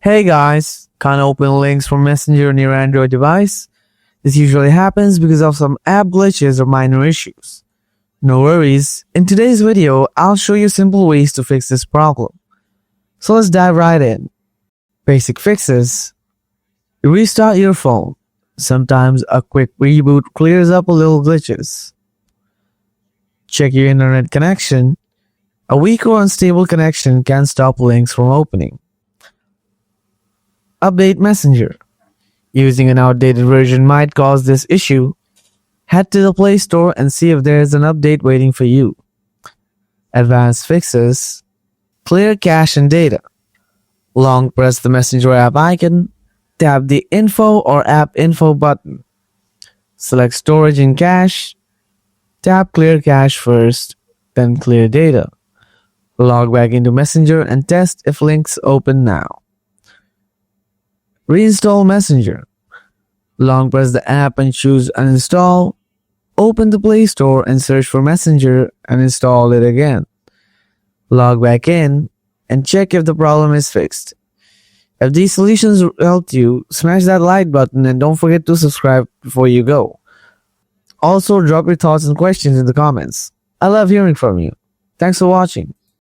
Hey guys, can't open links from Messenger on your Android device? This usually happens because of some app glitches or minor issues. No worries, in today's video, I'll show you simple ways to fix this problem. So let's dive right in. Basic fixes. Restart your phone. Sometimes a quick reboot clears up a little glitches. Check your internet connection. A weak or unstable connection can stop links from opening. Update Messenger. Using an outdated version might cause this issue. Head to the Play Store and see if there is an update waiting for you. Advanced fixes. Clear cache and data. Long press the Messenger app icon. Tap the Info or App Info button. Select Storage and Cache. Tap Clear Cache first, then Clear Data. Log back into Messenger and test if links open now. Reinstall Messenger. Long press the app and choose Uninstall. Open the Play Store and search for Messenger and install it again. Log back in and check if the problem is fixed. If these solutions helped you, smash that like button and don't forget to subscribe before you go. Also, drop your thoughts and questions in the comments. I love hearing from you. Thanks for watching.